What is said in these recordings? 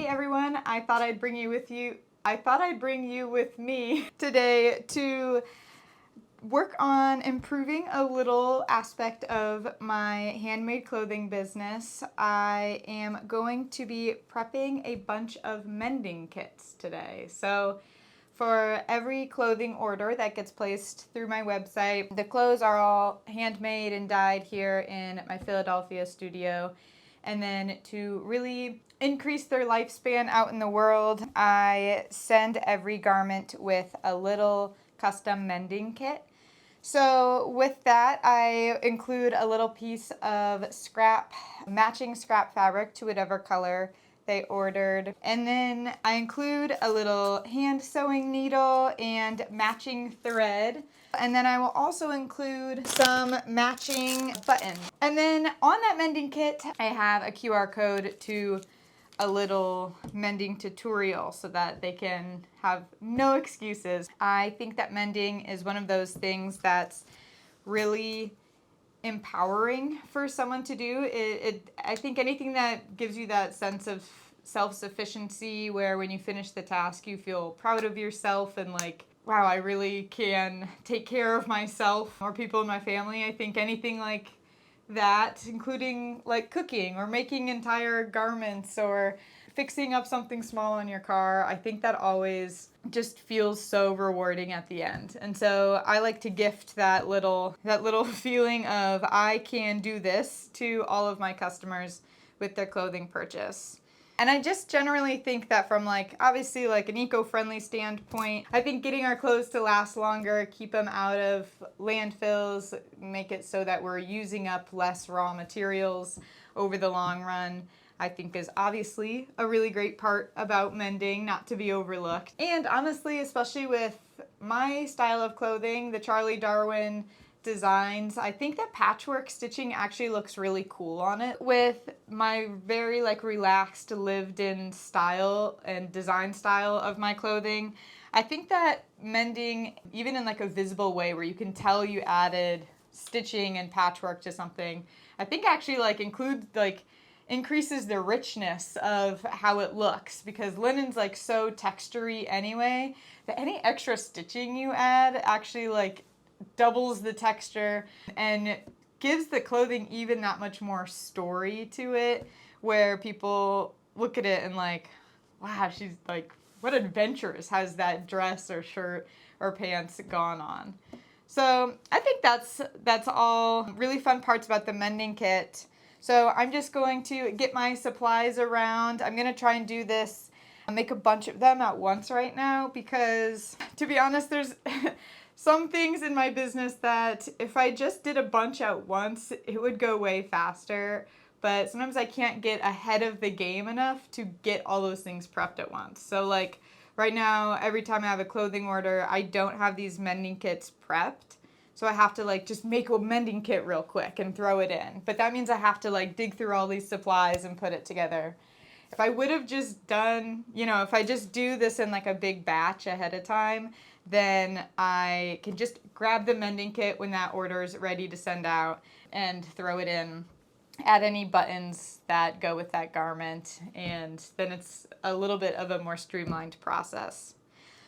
Hey everyone, I thought I'd bring you with me today to work on improving a little aspect of my handmade clothing business. I am going to be prepping a bunch of mending kits today. So for every clothing order that gets placed through my website, the clothes are all handmade and dyed here in my Philadelphia studio. And then to really increase their lifespan out in the world, I send every garment with a little custom mending kit. So with that, I include a little piece of matching scrap fabric to whatever color they ordered. And then I include a little hand sewing needle and matching thread. And then I will also include some matching buttons. And then on that mending kit, I have a QR code to a little mending tutorial so that they can have no excuses. I think that mending is one of those things that's really empowering for someone to do. I think anything that gives you that sense of self-sufficiency where when you finish the task you feel proud of yourself and like, wow, I really can take care of myself or people in my family. I think anything like that, including like cooking or making entire garments or fixing up something small in your car, I think that always just feels so rewarding at the end. And so I like to gift that little feeling of I can do this to all of my customers with their clothing purchase. And I just generally think that from obviously an eco-friendly standpoint, I think getting our clothes to last longer, keep them out of landfills, make it so that we're using up less raw materials over the long run, I think is obviously a really great part about mending, not to be overlooked. And honestly, especially with my style of clothing, the Charlie Darwin designs, I think that patchwork stitching actually looks really cool on it. With my very relaxed lived-in style and design style of my clothing, I think that mending, even in a visible way where you can tell you added stitching and patchwork to something, I think actually increases the richness of how it looks, because linen's so textury anyway that any extra stitching you add actually doubles the texture and gives the clothing even that much more story to it, where people look at it and wow, she's what adventures has that dress or shirt or pants gone on. So I think that's all really fun parts about the mending kit. So I'm just going to get my supplies around. I'm going to try and do this, make a bunch of them at once right now, because to be honest, there's some things in my business that if I just did a bunch at once, it would go way faster. But sometimes I can't get ahead of the game enough to get all those things prepped at once. So right now, every time I have a clothing order, I don't have these mending kits prepped. So I have to just make a mending kit real quick and throw it in. But that means I have to dig through all these supplies and put it together. If I would have just done, if I just do this in a big batch ahead of time, then I can just grab the mending kit when that order is ready to send out and throw it in, add any buttons that go with that garment, and then it's a little bit of a more streamlined process.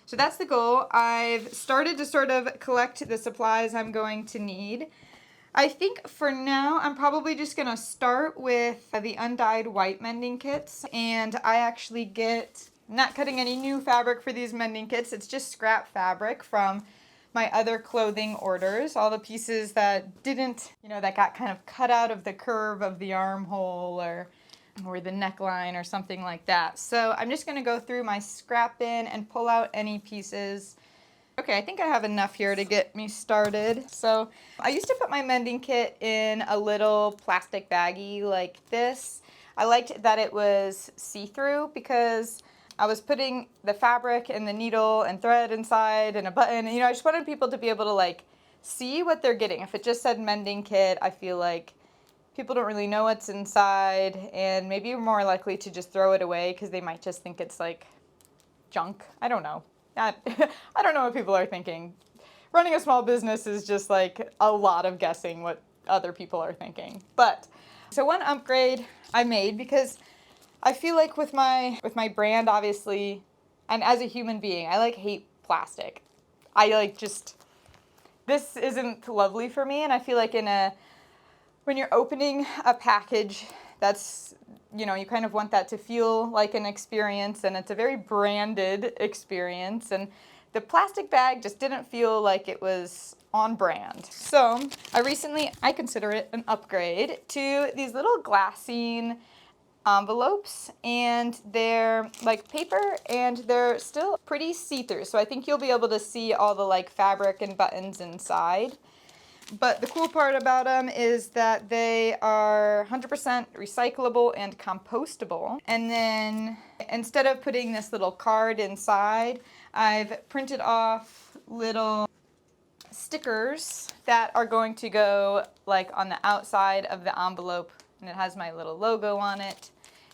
So that's the goal. I've started to sort of collect the supplies I'm going to need. I think for now, I'm probably just going to start with the undyed white mending kits, and I actually not cutting any new fabric for these mending kits. It's just scrap fabric from my other clothing orders. All the pieces that didn't, that got kind of cut out of the curve of the armhole or the neckline or something like that. So I'm just going to go through my scrap bin and pull out any pieces. Okay, I think I have enough here to get me started. So I used to put my mending kit in a little plastic baggie like this. I liked that it was see-through because I was putting the fabric and the needle and thread inside and a button. And, I just wanted people to be able to see what they're getting. If it just said mending kit, I feel like people don't really know what's inside, and maybe you're more likely to just throw it away because they might just think it's junk. I don't know. I don't know what people are thinking. Running a small business is just a lot of guessing what other people are thinking. But so one upgrade I made, because I feel like with my brand, obviously, and as a human being, I like hate plastic. I like just, this isn't lovely for me, and I feel like when you're opening a package, that's, you know, you kind of want that to feel like an experience, and it's a very branded experience, and the plastic bag just didn't feel like it was on brand. So I consider it an upgrade to these little glassine envelopes, and they're like paper and they're still pretty see-through. So I think you'll be able to see all the like fabric and buttons inside. But the cool part about them is that they are 100% recyclable and compostable. And then instead of putting this little card inside, I've printed off little stickers that are going to go like on the outside of the envelope, and it has my little logo on it.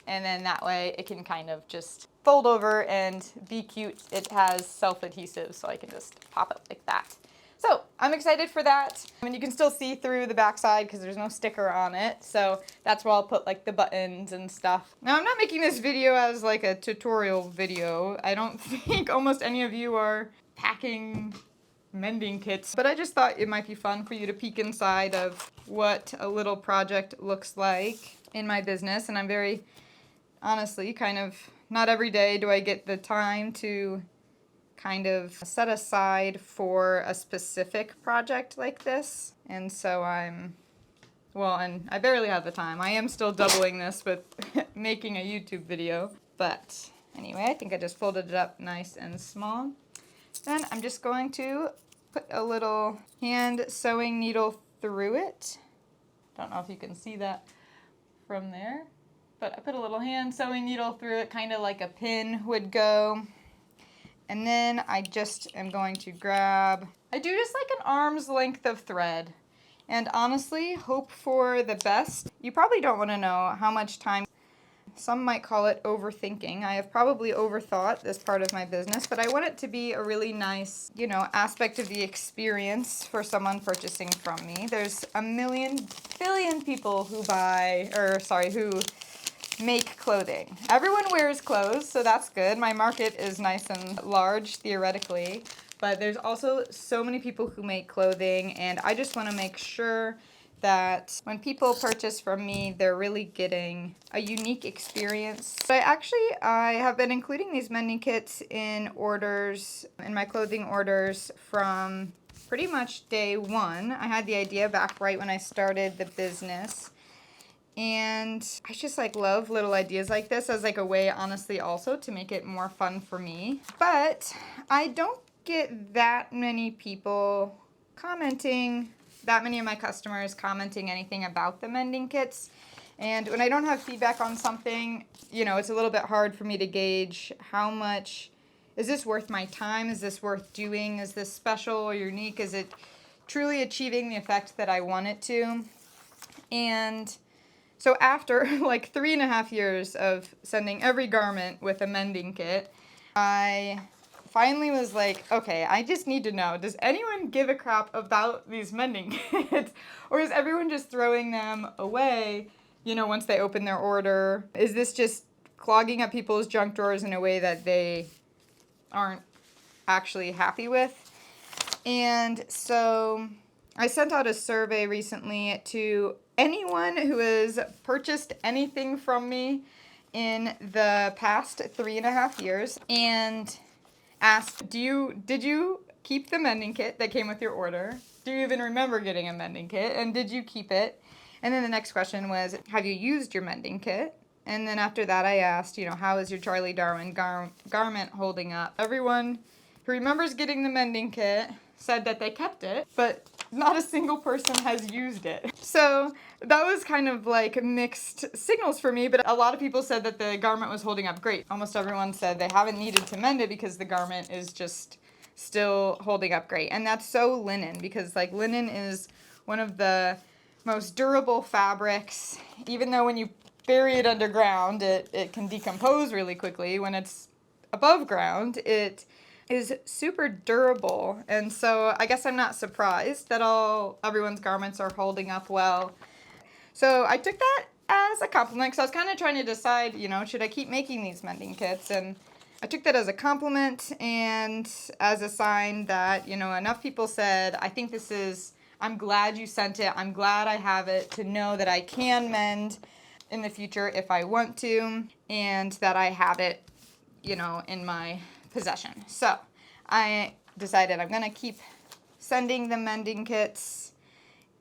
And then that way it can kind of just fold over and be cute. It has self-adhesive, so I can just pop it like that. So I'm excited for that. I mean, you can still see through the backside because there's no sticker on it. So that's where I'll put like the buttons and stuff. Now, I'm not making this video as like a tutorial video. I don't think almost any of you are packing mending kits, but I just thought it might be fun for you to peek inside of what a little project looks like in my business. And I'm very, honestly, kind of, not every day do I get the time to kind of set aside for a specific project like this. And so and I barely have the time. I am still doubling this with making a YouTube video. But anyway, I think I just folded it up nice and small. Then I'm just going to put a little hand sewing needle through it. Don't know if you can see that from there, but I put a little hand sewing needle through it, kind of like a pin would go. And then I just am going to I do just like an arm's length of thread. And honestly, hope for the best. You probably don't want to know how much time. Some might call it overthinking. I have probably overthought this part of my business, but I want it to be a really nice, you know, aspect of the experience for someone purchasing from me. There's a billion people who who make clothing. Everyone wears clothes, so that's good. My market is nice and large theoretically, but there's also so many people who make clothing, and I just want to make sure that when people purchase from me, they're really getting a unique experience. But I have been including these mending kits in my clothing orders from pretty much day one. I had the idea back right when I started the business. And I just like love little ideas like this as like a way, honestly, also to make it more fun for me. But I don't get that many people commenting, that many of my customers commenting anything about the mending kits. And when I don't have feedback on something, you know, it's a little bit hard for me to gauge how much, is this worth my time? Is this worth doing? Is this special or unique? Is it truly achieving the effect that I want it to? And so after like 3.5 years of sending every garment with a mending kit, I finally was like, okay, I just need to know, does anyone give a crap about these mending kits? Or is everyone just throwing them away, you know, once they open their order? Is this just clogging up people's junk drawers in a way that they aren't actually happy with? And so I sent out a survey recently to anyone who has purchased anything from me in the past 3.5 years and asked, did you keep the mending kit that came with your order? Do you even remember getting a mending kit? And did you keep it? And then the next question was, have you used your mending kit? And then after that I asked, you know, how is your Charlie Darwin garment holding up? Everyone who remembers getting the mending kit said that they kept it, but not a single person has used it. So that was kind of like mixed signals for me, but a lot of people said that the garment was holding up great. Almost everyone said they haven't needed to mend it because the garment is just still holding up great. And that's so linen, because like linen is one of the most durable fabrics. Even though when you bury it underground, it can decompose really quickly. When it's above ground, it is super durable. And so I guess I'm not surprised that everyone's garments are holding up well. So I took that as a compliment, because I was kind of trying to decide, you know, should I keep making these mending kits? And I took that as a compliment and as a sign that, you know, enough people said, I think this is, I'm glad you sent it. I'm glad I have it to know that I can mend in the future if I want to, and that I have it, you know, in my possession. So I decided I'm going to keep sending the mending kits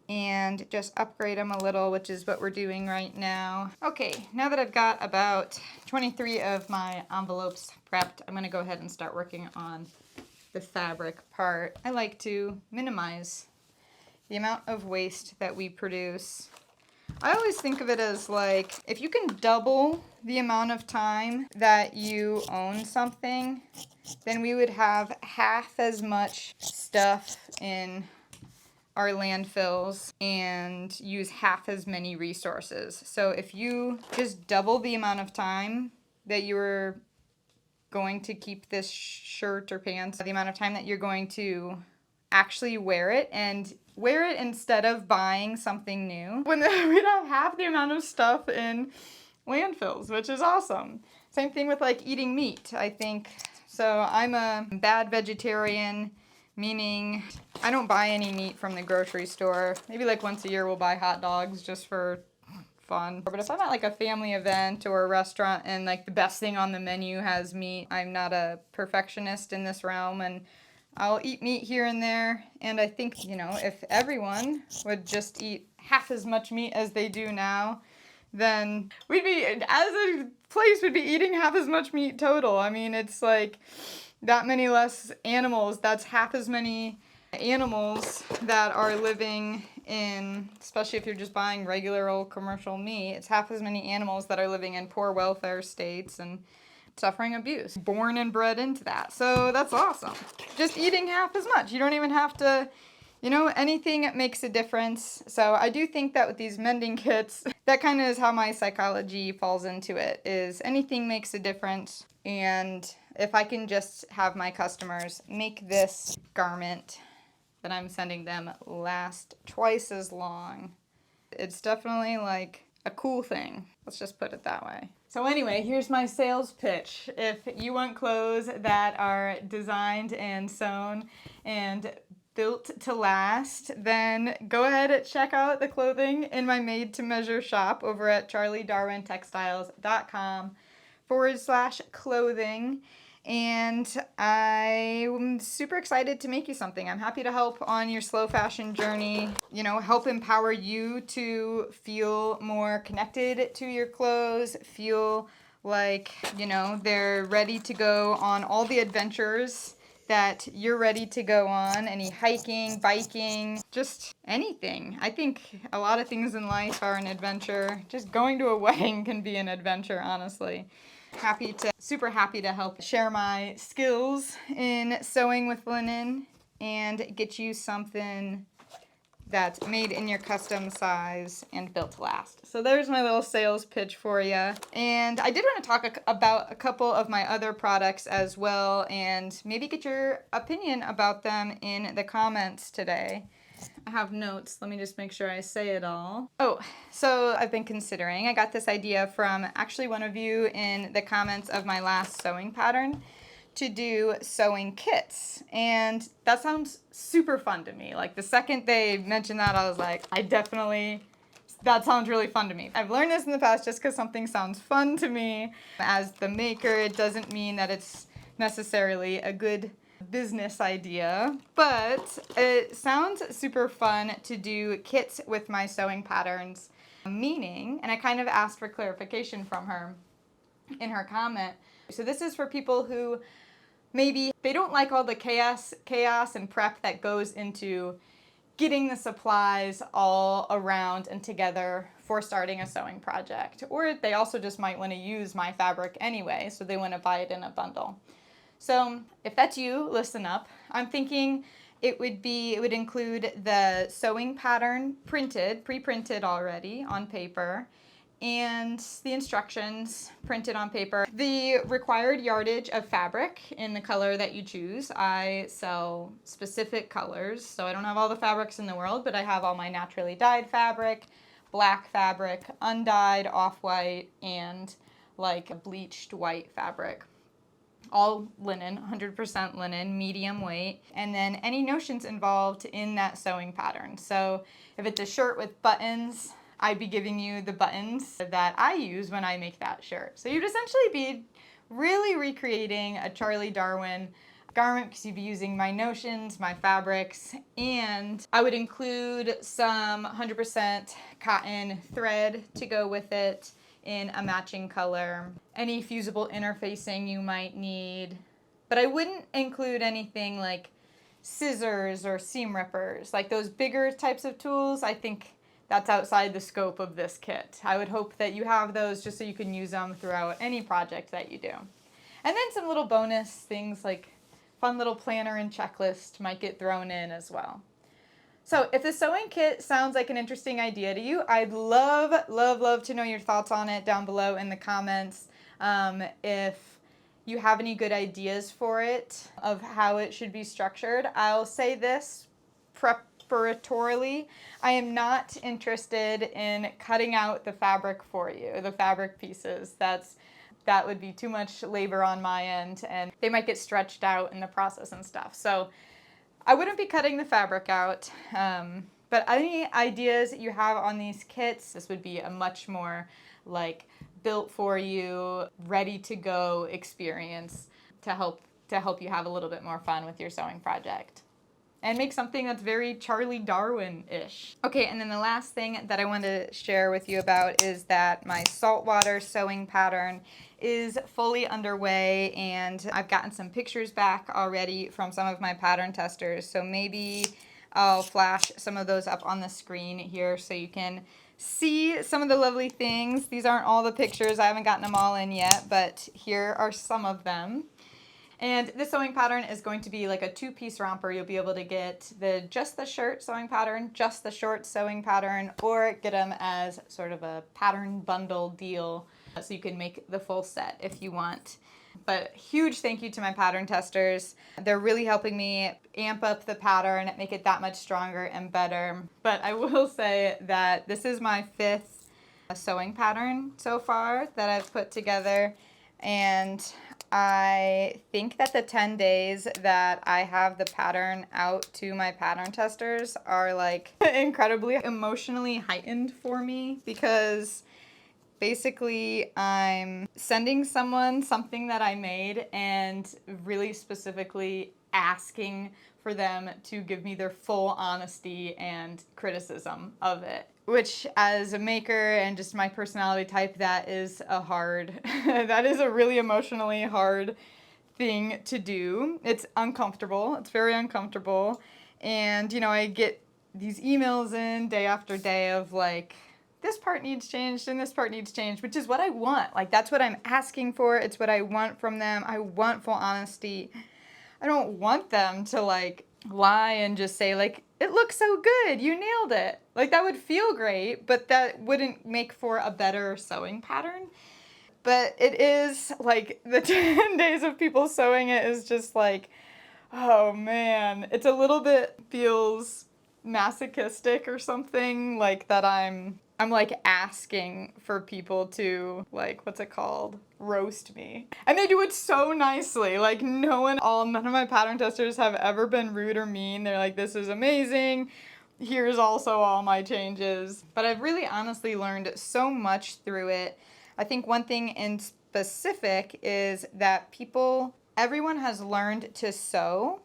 and just upgrade them a little, which is what we're doing right now. Okay, now that I've got about 23 of my envelopes prepped, I'm gonna go ahead and start working on the fabric part. I like to minimize the amount of waste that we produce. I always think of it as like, if you can double the amount of time that you own something, then we would have half as much stuff in our landfills and use half as many resources. So if you just double the amount of time that you're going to keep this shirt or pants, the amount of time that you're going to actually wear it, and wear it instead of buying something new, when we'd have half the amount of stuff in landfills, which is awesome. Same thing with like eating meat, I think. So I'm a bad vegetarian, meaning I don't buy any meat from the grocery store. Maybe like once a year we'll buy hot dogs just for fun. But if I'm at like a family event or a restaurant and like the best thing on the menu has meat, I'm not a perfectionist in this realm, and I'll eat meat here and there. And I think, you know, if everyone would just eat half as much meat as they do now, then we'd be, as a place, would be eating half as much meat total. I mean, it's like that many less animals. That's half as many animals that are living in, especially if you're just buying regular old commercial meat, it's half as many animals that are living in poor welfare states and suffering abuse, born and bred into that. So that's awesome. Just eating half as much. You don't even have to, you know, anything makes a difference. So I do think that with these mending kits, that kind of is how my psychology falls into it, is anything makes a difference. And if I can just have my customers make this garment that I'm sending them last twice as long, it's definitely like a cool thing. Let's just put it that way. So anyway, here's my sales pitch. If you want clothes that are designed and sewn and built to last, then go ahead and check out the clothing in my made-to-measure shop over at charliedarwintextiles.com/clothing. And I'm super excited to make you something. I'm happy to help on your slow fashion journey, you know, help empower you to feel more connected to your clothes, feel like, you know, they're ready to go on all the adventures that you're ready to go on, any hiking, biking, just anything. I think a lot of things in life are an adventure. Just going to a wedding can be an adventure, honestly. Super happy to help share my skills in sewing with linen and get you something that's made in your custom size and built to last. So there's my little sales pitch for you. And I did want to talk about a couple of my other products as well, and maybe get your opinion about them in the comments today. I have notes. Let me just make sure I say it all. Oh, so I've been considering. I got this idea from actually one of you in the comments of my last sewing pattern to do sewing kits. And that sounds super fun to me. Like the second they mentioned that, I was like, that sounds really fun to me. I've learned this in the past, just because something sounds fun to me as the maker, it doesn't mean that it's necessarily a good business idea, but it sounds super fun to do kits with my sewing patterns, meaning, and I kind of asked for clarification from her in her comment. So this is for people who maybe they don't like all the chaos and prep that goes into getting the supplies all around and together for starting a sewing project. Or they also just might want to use my fabric anyway, so they want to buy it in a bundle. So if that's you, listen up. I'm thinking it would include the sewing pattern pre-printed already on paper, and the instructions printed on paper. The required yardage of fabric in the color that you choose. I sell specific colors, so I don't have all the fabrics in the world, but I have all my naturally dyed fabric, black fabric, undyed off-white, and like a bleached white fabric. All linen, 100% linen, medium weight, and then any notions involved in that sewing pattern. So if it's a shirt with buttons, I'd be giving you the buttons that I use when I make that shirt. So you'd essentially be really recreating a Charlie Darwin garment because you'd be using my notions, my fabrics, and I would include some 100% cotton thread to go with it in a matching color, any fusible interfacing you might need, but I wouldn't include anything like scissors or seam rippers, like those bigger types of tools. I think that's outside the scope of this kit. I would hope that you have those just so you can use them throughout any project that you do. And then some little bonus things like fun little planner and checklist might get thrown in as well. So if the sewing kit sounds like an interesting idea to you, I'd love, love, love to know your thoughts on it down below in the comments. If you have any good ideas for it, of how it should be structured, I'll say this preparatorily. I am not interested in cutting out the fabric for you, the fabric pieces. That would be too much labor on my end, and they might get stretched out in the process and stuff. So I wouldn't be cutting the fabric out, but any ideas you have on these kits, this would be a much more like built for you, ready to go experience to help you have a little bit more fun with your sewing project. And make something that's very Charlie Darwin-ish. Okay, and then the last thing that I wanted to share with you about is that my saltwater sewing pattern is fully underway, and I've gotten some pictures back already from some of my pattern testers. So maybe I'll flash some of those up on the screen here so you can see some of the lovely things. These aren't all the pictures. I haven't gotten them all in yet, but here are some of them. And this sewing pattern is going to be like a two-piece romper. You'll be able to get just the shirt sewing pattern, just the shorts sewing pattern, or get them as sort of a pattern bundle deal so you can make the full set if you want. But huge thank you to my pattern testers. They're really helping me amp up the pattern, make it that much stronger and better. But I will say that this is my 5th sewing pattern so far that I've put together, and I think that the 10 days that I have the pattern out to my pattern testers are like incredibly emotionally heightened for me, because basically I'm sending someone something that I made and really specifically asking for them to give me their full honesty and criticism of it. Which, as a maker and just my personality type, that is that is a really emotionally hard thing to do. It's uncomfortable. It's very uncomfortable. And, you know, I get these emails in day after day of like, this part needs changed and this part needs changed, which is what I want. Like, that's what I'm asking for. It's what I want from them. I want full honesty. I don't want them to like lie and just say like, it looks so good, you nailed it. Like, that would feel great, but that wouldn't make for a better sewing pattern. But it is like the 10 days of people sewing it is just like, oh man, it's a little bit feels masochistic or something, like that I'm like asking for people to, like, what's it called? Roast me. And they do it so nicely. Like, none of my pattern testers have ever been rude or mean. They're like, this is amazing. Here's also all my changes. But I've really honestly learned so much through it. I think one thing in specific is that everyone has learned to sew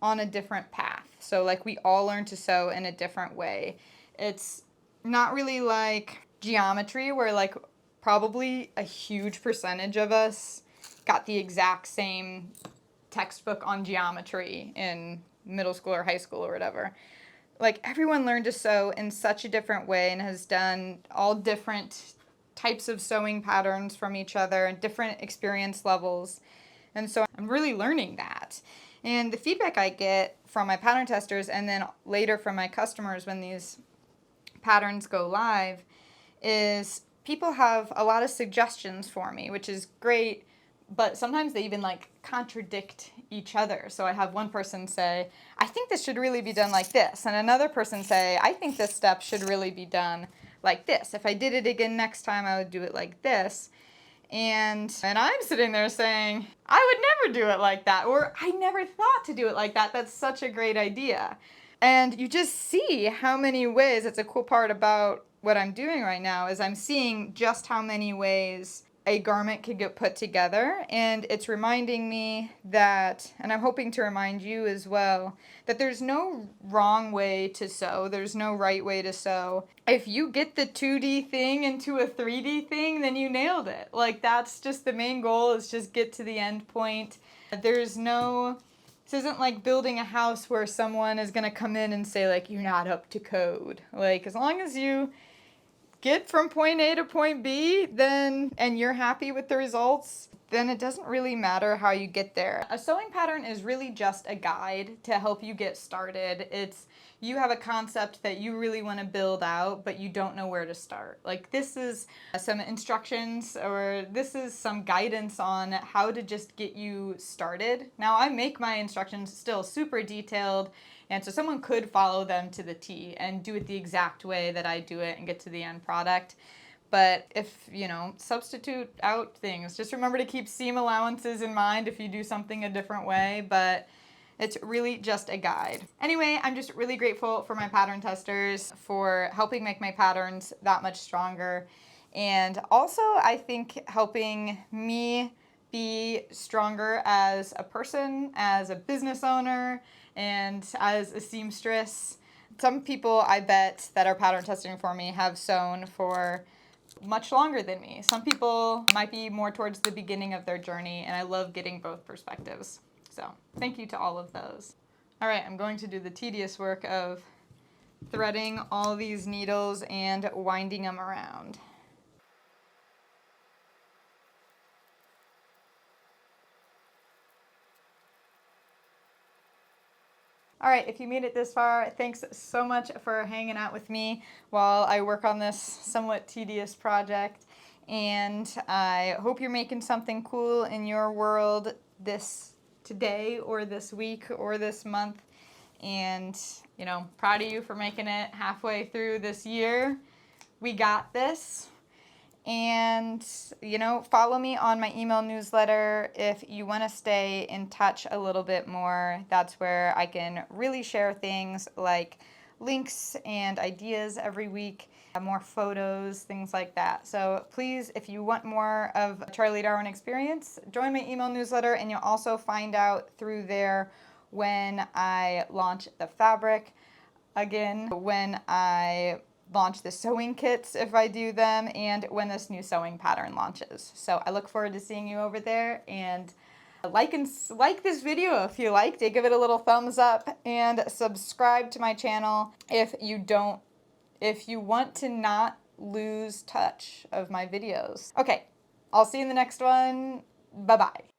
on a different path. So like, we all learn to sew in a different way. It's not really like geometry, where like probably a huge percentage of us got the exact same textbook on geometry in middle school or high school or whatever. Like, everyone learned to sew in such a different way and has done all different types of sewing patterns from each other and different experience levels. And so I'm really learning that. And the feedback I get from my pattern testers and then later from my customers when these patterns go live is people have a lot of suggestions for me, which is great, but sometimes they even like contradict each other. So I have one person say, I think this should really be done like this, and another person say, I think this step should really be done like this. If I did it again next time, I would do it like this. And I'm sitting there saying, I would never do it like that, or I never thought to do it like that. That's such a great idea. And you just see how many ways, it's a cool part about what I'm doing right now, is I'm seeing just how many ways a garment could get put together, and it's reminding me that, and I'm hoping to remind you as well, that there's no wrong way to sew, there's no right way to sew. If you get the 2D thing into a 3D thing, then you nailed it. Like, that's just the main goal, is just get to the end point. This isn't like building a house where someone is going to come in and say, like, you're not up to code. Like, as long as you get from point A to point B, then, and you're happy with the results, then it doesn't really matter how you get there. A sewing pattern is really just a guide to help you get started. You have a concept that you really want to build out, but you don't know where to start. Like, this is some instructions, or this is some guidance on how to just get you started. Now, I make my instructions still super detailed, and so someone could follow them to the T and do it the exact way that I do it and get to the end product. But if, substitute out things. Just remember to keep seam allowances in mind if you do something a different way, but it's really just a guide. Anyway, I'm just really grateful for my pattern testers for helping make my patterns that much stronger. And also, I think helping me be stronger as a person, as a business owner, and as a seamstress. Some people, I bet, that are pattern testing for me have sewn for much longer than me. Some people might be more towards the beginning of their journey, and I love getting both perspectives. So thank you to all of those. All right, I'm going to do the tedious work of threading all these needles and winding them around. All right, if you made it this far, thanks so much for hanging out with me while I work on this somewhat tedious project. And I hope you're making something cool in your world today or this week or this month. And, proud of you for making it halfway through this year. We got this. And, follow me on my email newsletter if you want to stay in touch a little bit more. That's where I can really share things like links and ideas every week, more photos, things like that. So please, if you want more of a Charlie Darwin experience, join my email newsletter, and you'll also find out through there when I launch the fabric. Again, when I launch the sewing kits, if I do them, and when this new sewing pattern launches. So I look forward to seeing you over there, and like this video if you liked it, give it a little thumbs up, and subscribe to my channel if you want to not lose touch of my videos. Okay, I'll see you in the next one. Bye-bye.